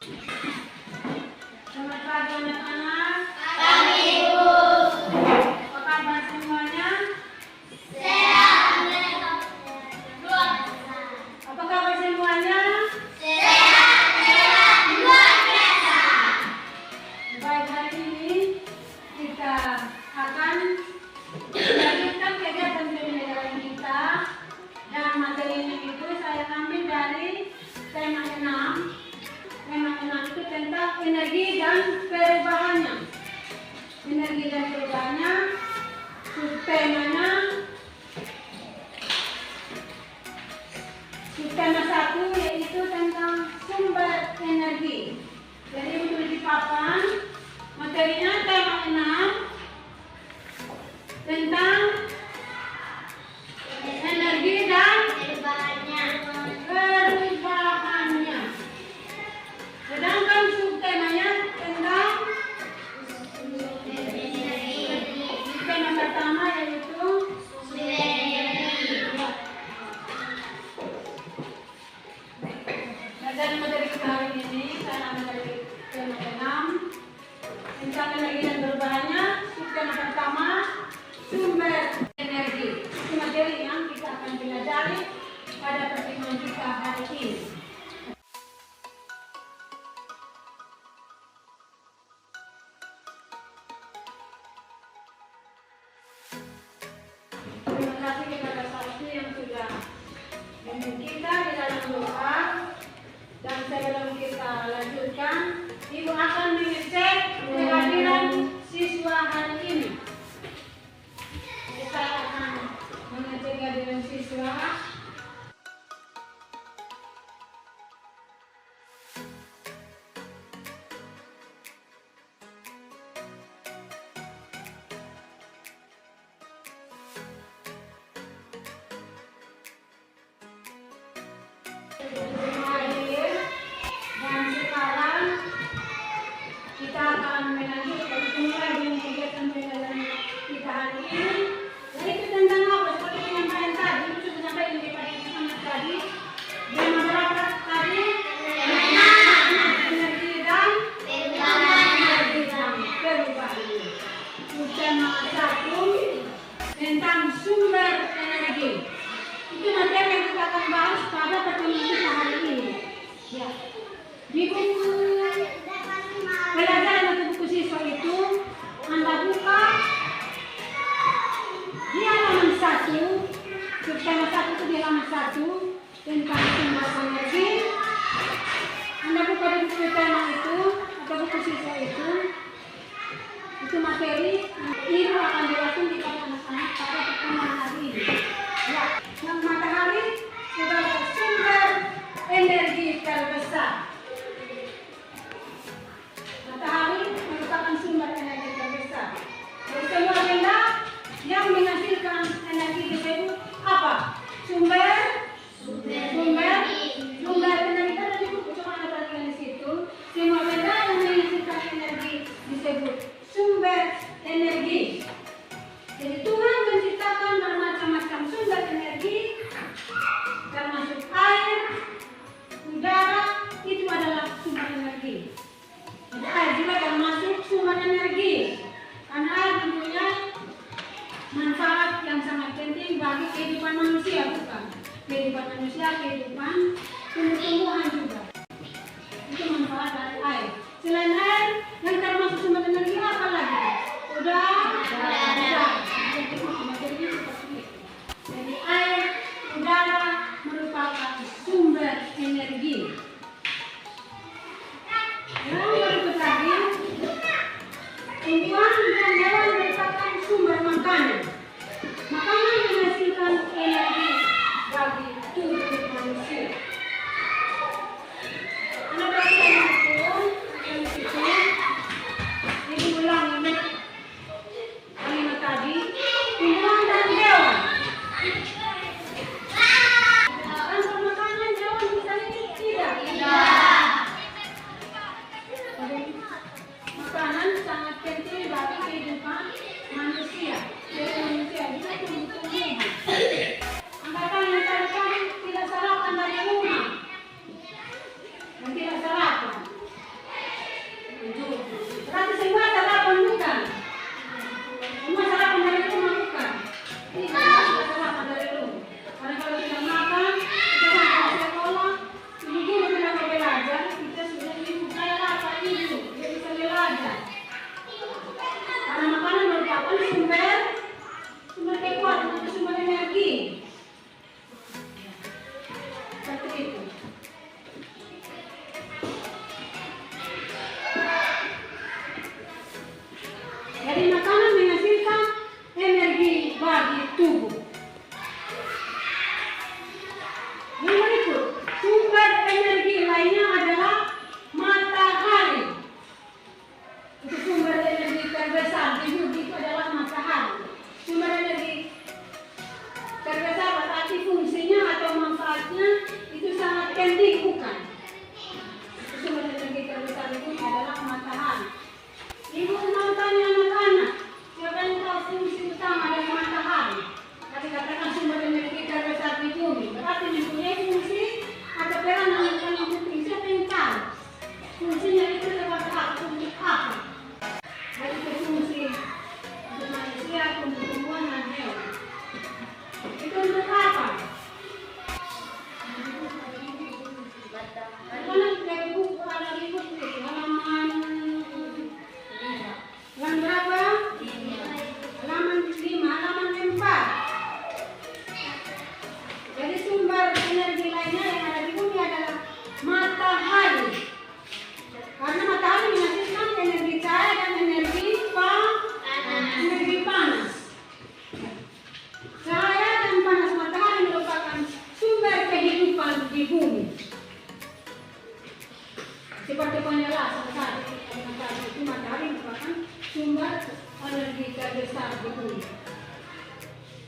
Selamat pagi anak-anak. Pagi, Ibu. Apa kabar semuanya? Sehat. Apa kabar semuanya? Sehat luar biasa. Baik, hari ini kita akan melanjutkan kegiatan pembelajaran kita. Dan materinya itu saya ambil dari tema 6. Tema 6 itu tentang energi dan perubahannya. Energi dan perubahannya, subtemanya. Subtema 1 yaitu tentang sumber energi. Jadi untuk di papan materinya tema 6 tentang energi dan perubahannya. Sedangkan subtemanya tentang tema pertama yaitu dan materi kita hari ini saya ambil dari tema 6 tentang energi dan perubahannya. Subtema pertama sumber energi. Itu materi yang kita akan pelajari pada pertemuan kita hari ini. Terima kasih kepada saudara yang sudah memimpin kita di dalam doa. Dan sebelum kita lanjutkan, Ibu akan mengecek kehadiran siswa hari ini. Kita akan mengecek kehadiran siswa. Dan sekarang kita akan melanjutkan mulai dengan kegiatan pembelajaran kita hari ini. Yaitu tentang apa? Seperti penyampaian tadi, itu sudah sampai di pertemuan tadi. Dan beberapa tadi energi dan perubahan. Subtema 1 tentang sumber energi. Itu materi yang kita akan bahas pada pertemuan kita hari ini. Ya. Di buku pelajaran atau buku siswa itu Anda buka di halaman 1. Subtema 1 itu di halaman 1 tentang sumber energi. Anda buka di buku tema itu atau buku siswa itu materi itu akan dilakukan di anak-anak pada pertemuan hari ini. Ya, yang matahari adalah sumber energi terbesar. Matahari merupakan sumber energi terbesar. Dari semua benda yang menghasilkan energi disebut apa? Sumber energi kan ada buku cuma ada bagian di situ. Semua benda yang menghasilkan energi disebut sumber energi. Jadi Tuhan menciptakan bermacam-macam sumber energi, termasuk air, udara, itu adalah sumber energi. Jadi air juga termasuk sumber energi. Karena air mempunyai manfaat yang sangat penting bagi kehidupan manusia, bukan? Kehidupan manusia, kehidupan tumbuh-tumbuhan juga. Itu manfaat dari air. Selain air, yang termasuk sumber energi apa lagi? Udara. Jadi air, udara merupakan sumber energi. Yang berikut lagi, tumbuhan dan hewan merupakan sumber makanan. Makanan menghasilkan energi bagi tubuh manusia. manusia untuk tumbuhan dan hewan. Itu untuk apa? Karena dari buku ada ribut itu halaman berapa? Halaman 5, halaman 4. Jadi sumber energi lainnya yang ada di bumi adalah matahari. Karena matahari menghasilkan energi cahaya dan energi panas. Cahaya dan panas matahari merupakan sumber kehidupan di bumi. Seperti penjelasan tadi, itu matahari merupakan sumber energi terbesar di bumi.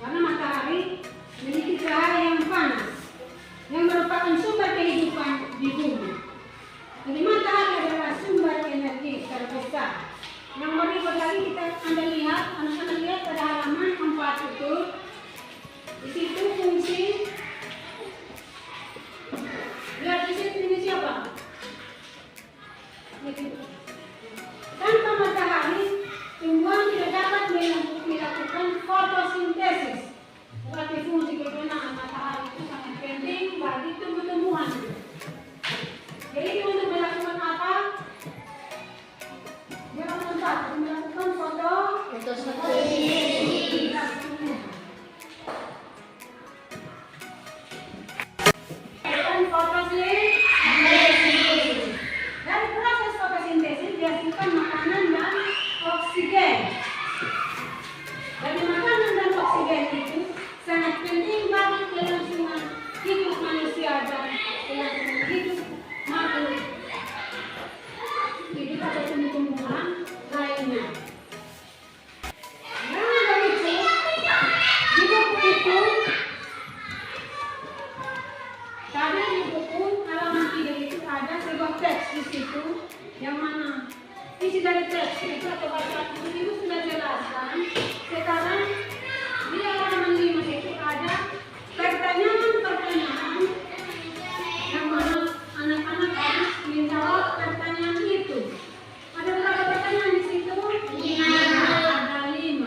Karena matahari memiliki cahaya yang panas, yang merupakan sumber kehidupan di bumi. Jadi matahari adalah sumber energi terbesar. Yang berikut lagi Anda lihat, anak-anak lihat pada halaman 4 itu. Di situ fungsi. Lihat di situ ini siapa? Tanpa matahari, tumbuhan tidak dapat melakukan fotosintesis. Berarti fungsi kegunaan matahari itu sangat penting bagi tumbuh-tumbuhan. Jadi untuk melakukan apa? Dia melakukan fotosintesis. Dari proses fotosintesis dihasilkan makanan dan oksigen. Dari makanan dan oksigen itu sangat penting bagi kelangsungan hidup manusia dan kelangsungan hidup makhluk hidup atau tumbuh-tumbuhan lainnya. Yang dari itu, di buku itu, tadi di buku halaman 3 itu ada sebuah teks di situ, yang mana isi dari teks itu atau bacaan itu sudah jelaskan. Sekarang di halaman 5 itu ada pertanyaan-pertanyaan yang mana anak-anak harus menjawab pertanyaan itu. Ada berapa pertanyaan di situ? 5. Ada 5.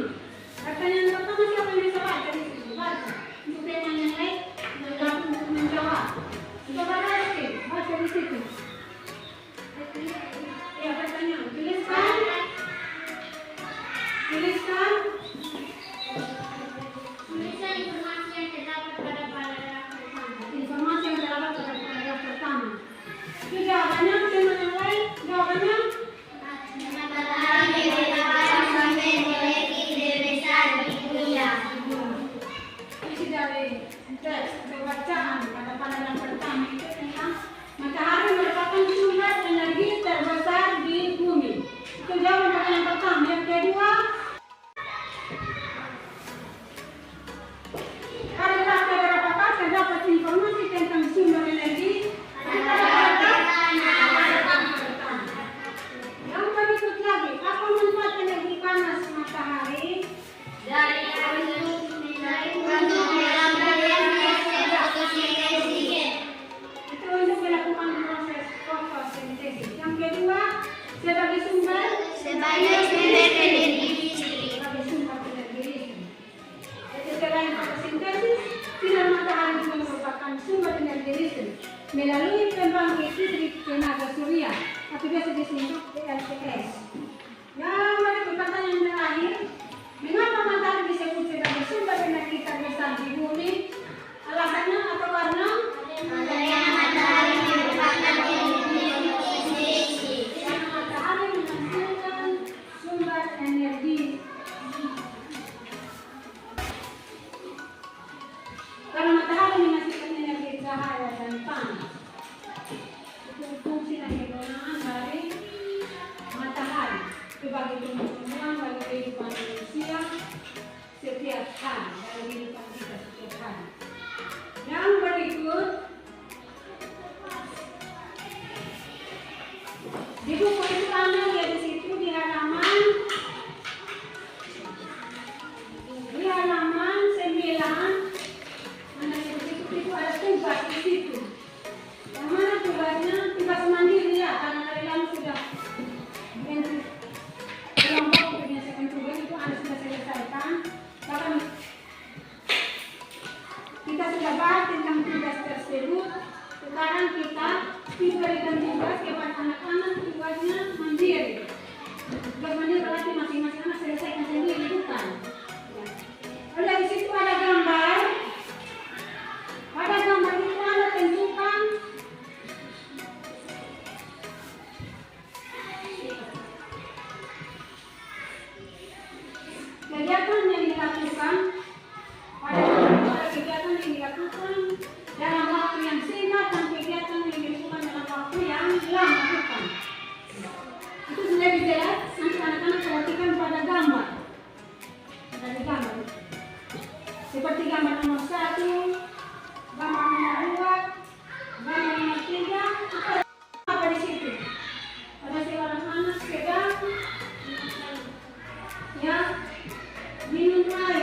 Pertanyaan pertama siapa yang bisa baca di situ? Baca. Untuk teman yang lain untuk menjawab. Coba baca di situ. Ya, pertanyaan. Tuliskan. Tuliskan informasi yang terdapat pada paragraf pertama. Informasi yang terdapat pada paragraf pertama. Itu jawabannya, teman yang lain, jawabannya? Matahari merupakan sumber energi terbesar di dunia. Isi dari teks bacaan pada paragraf pertama itu tentang matahari merupakan sumber energi terbesar di bumi. Itu jawaban yang pertama. Yang kedua, paragraf berapa terdapat informasi tentang sumber energi. Yang berikut lagi, apa manfaat energi panas matahari? Dari untuk melakukan proses fotosintesis. Itu untuk melakukan proses fotosintesis. Yang kedua, sebagai sumber energi listrik. sebagai sumber energi listrik. Jadi selain fotosintesis, sinar matahari juga merupakan sumber energi listrik melalui pembangkit listrik tenaga surya atau biasa disingkat PLTS. Yang berikut pertanyaan terakhir, mengapa matahari disebut sebagai sumber energi terbesar di bumi? Alasannya atau karena? Karena matahari merupakan energi fotosintesis. Karena matahari menghasilkan sumber energi. Karena matahari menghasilkan energi cahaya dan panas. Itu fungsi dan kegunaan dari matahari. Bahkan kita sudah bahas tentang tugas tersebut. Sekarang kita diberikan tugas kepada anak-anak, tugasnya mandiri. Tugas mandiri berarti masing-masing anak selesaikan sendiri, bukan? Ada di situ ada gambar. Pada gambar itu Anda tentukan kegiatan yang dilakukan. Pada kegiatan yang dilakukan dalam waktu yang singkat dan kegiatan yang dilakukan dalam waktu yang lama, bukan? Itu sudah jelas. Nanti anak-anak perhatikan pada gambar. Dari gambar. Seperti gambar nomor 1, gambar nomor 2, gambar nomor 3. Apa di situ? Ada seorang anak sedang ya minum air.